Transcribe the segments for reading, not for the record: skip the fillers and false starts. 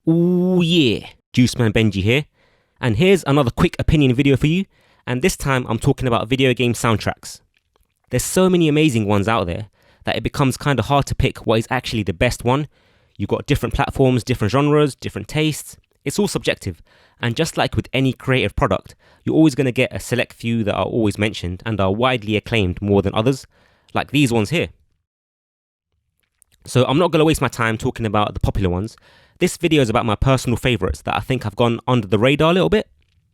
Ooh yeah, Juiceman Benji here, and here's another quick opinion video for you, and this time I'm talking about video game soundtracks. There's so many amazing ones out there that it becomes kind of hard to pick what is actually the best one. You've got different platforms, different genres, different tastes. It's all subjective, and just like with any creative product, you're always going to get a select few that are always mentioned and are widely acclaimed more than others, like these ones here. So I'm not going to waste my time talking about the popular ones. This video is about my personal favourites that I think have gone under the radar a little bit.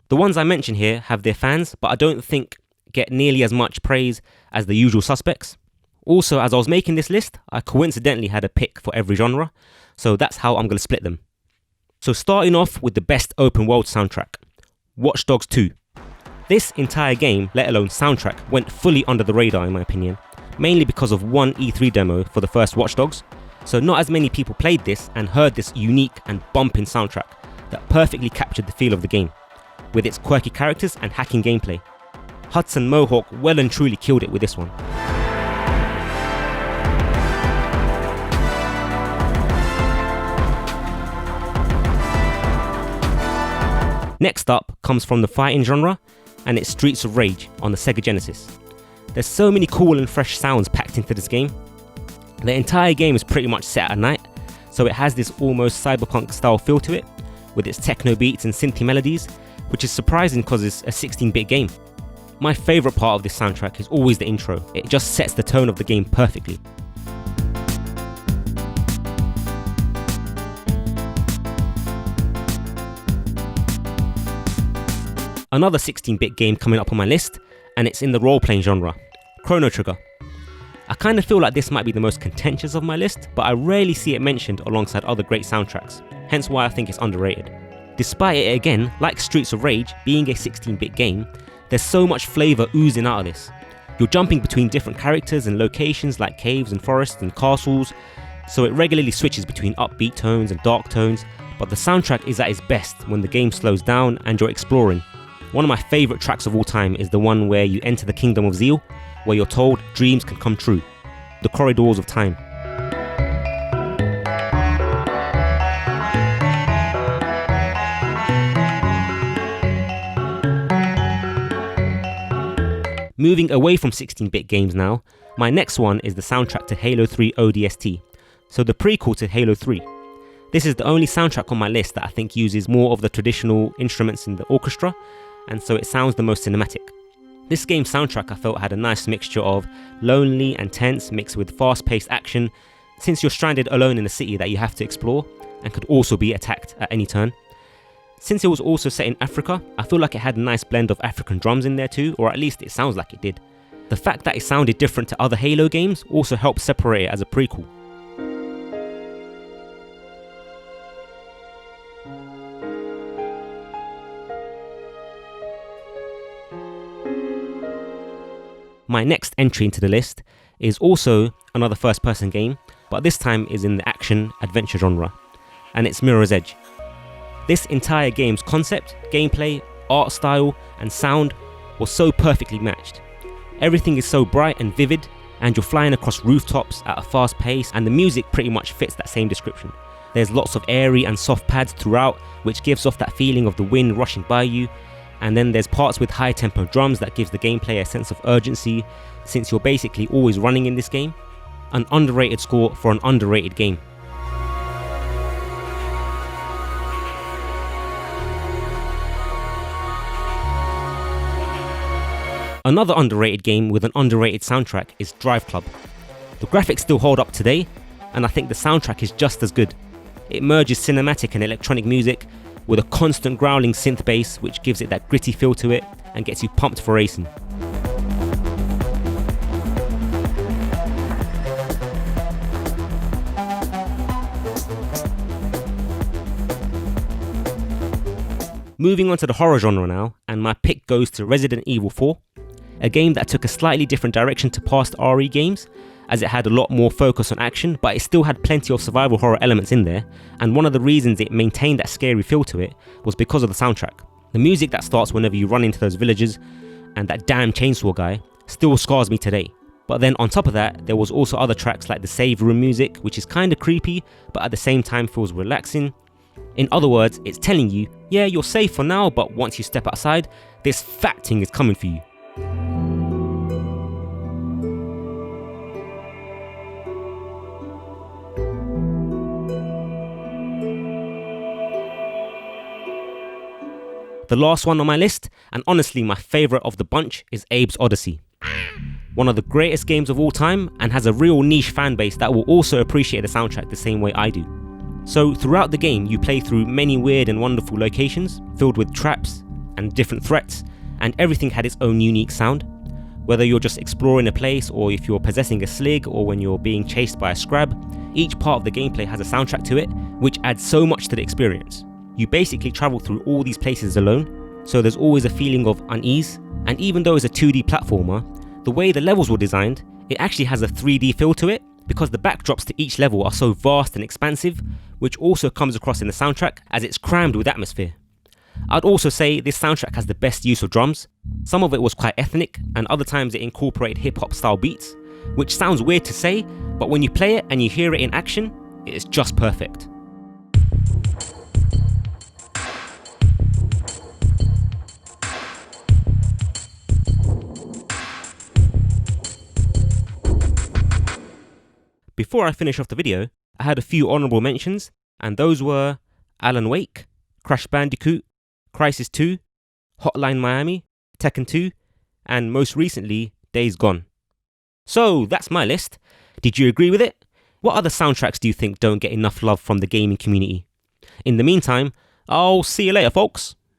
The ones I mention here have their fans, but I don't think get nearly as much praise as the usual suspects. Also, as I was making this list, I coincidentally had a pick for every genre, so that's how I'm going to split them. So starting off with the best open world soundtrack, Watch Dogs 2. This entire game, let alone soundtrack, went fully under the radar in my opinion, mainly because of one E3 demo for the first Watch Dogs. So not as many people played this and heard this unique and bumping soundtrack that perfectly captured the feel of the game, with its quirky characters and hacking gameplay. Hudson Mohawk well and truly killed it with this one. Next up comes from the fighting genre, and it's Streets of Rage on the Sega Genesis. There's so many cool and fresh sounds packed into this game. The entire game is pretty much set at night, so it has this almost cyberpunk style feel to it, with its techno beats and synthy melodies, which is surprising because it's a 16-bit game. My favourite part of this soundtrack is always the intro. It just sets the tone of the game perfectly. Another 16-bit game coming up on my list, and it's in the role-playing genre, Chrono Trigger. I kind of feel like this might be the most contentious of my list, but I rarely see it mentioned alongside other great soundtracks, hence why I think it's underrated. Despite it again, like Streets of Rage, being a 16-bit game, there's so much flavour oozing out of this. You're jumping between different characters and locations like caves and forests and castles, so it regularly switches between upbeat tones and dark tones, but the soundtrack is at its best when the game slows down and you're exploring. One of my favourite tracks of all time is the one where you enter the Kingdom of Zeal, where you're told dreams can come true. The Corridors of Time. Moving away from 16-bit games now, my next one is the soundtrack to Halo 3 ODST, so the prequel to Halo 3. This is the only soundtrack on my list that I think uses more of the traditional instruments in the orchestra, and so it sounds the most cinematic. This game's soundtrack I felt had a nice mixture of lonely and tense mixed with fast-paced action, since you're stranded alone in a city that you have to explore and could also be attacked at any turn. Since it was also set in Africa, I feel like it had a nice blend of African drums in there too, or at least it sounds like it did. The fact that it sounded different to other Halo games also helped separate it as a prequel. My next entry into the list is also another first-person game, but this time is in the action-adventure genre, and it's Mirror's Edge. This entire game's concept, gameplay, art style, and sound was so perfectly matched. Everything is so bright and vivid, and you're flying across rooftops at a fast pace, and the music pretty much fits that same description. There's lots of airy and soft pads throughout, which gives off that feeling of the wind rushing by you, and then there's parts with high tempo drums that gives the gameplay a sense of urgency, since you're basically always running in this game. An underrated score for an underrated game. Another underrated game with an underrated soundtrack is Driveclub. The graphics still hold up today, and I think the soundtrack is just as good. It merges cinematic and electronic music with a constant growling synth bass which gives it that gritty feel to it and gets you pumped for racing. Moving on to the horror genre now, and my pick goes to Resident Evil 4, a game that took a slightly different direction to past RE games, as it had a lot more focus on action, but it still had plenty of survival horror elements in there, and one of the reasons it maintained that scary feel to it was because of the soundtrack. The music that starts whenever you run into those villages, and that damn chainsaw guy, still scars me today. But then on top of that, there was also other tracks like the save room music, which is kinda creepy, but at the same time feels relaxing, In other words, it's telling you, yeah, you're safe for now, but once you step outside, this fat thing is coming for you. The last one on my list, and honestly my favourite of the bunch, is Abes Oddysee. One of the greatest games of all time, and has a real niche fan base that will also appreciate the soundtrack the same way I do. So throughout the game you play through many weird and wonderful locations, filled with traps and different threats, and everything had its own unique sound. Whether you're just exploring a place, or if you're possessing a slig, or when you're being chased by a scrab, each part of the gameplay has a soundtrack to it, which adds so much to the experience. You basically travel through all these places alone, so there's always a feeling of unease, and even though it's a 2D platformer, the way the levels were designed, it actually has a 3D feel to it, because the backdrops to each level are so vast and expansive, which also comes across in the soundtrack as it's crammed with atmosphere. I'd also say this soundtrack has the best use of drums. Some of it was quite ethnic, and other times it incorporated hip-hop style beats, which sounds weird to say, but when you play it and you hear it in action, it is just perfect. Before I finish off the video, I had a few honourable mentions, and those were Alan Wake, Crash Bandicoot, Crysis 2, Hotline Miami, Tekken 2, and most recently, Days Gone. So that's my list. Did you agree with it? What other soundtracks do you think don't get enough love from the gaming community? In the meantime, I'll see you later, folks.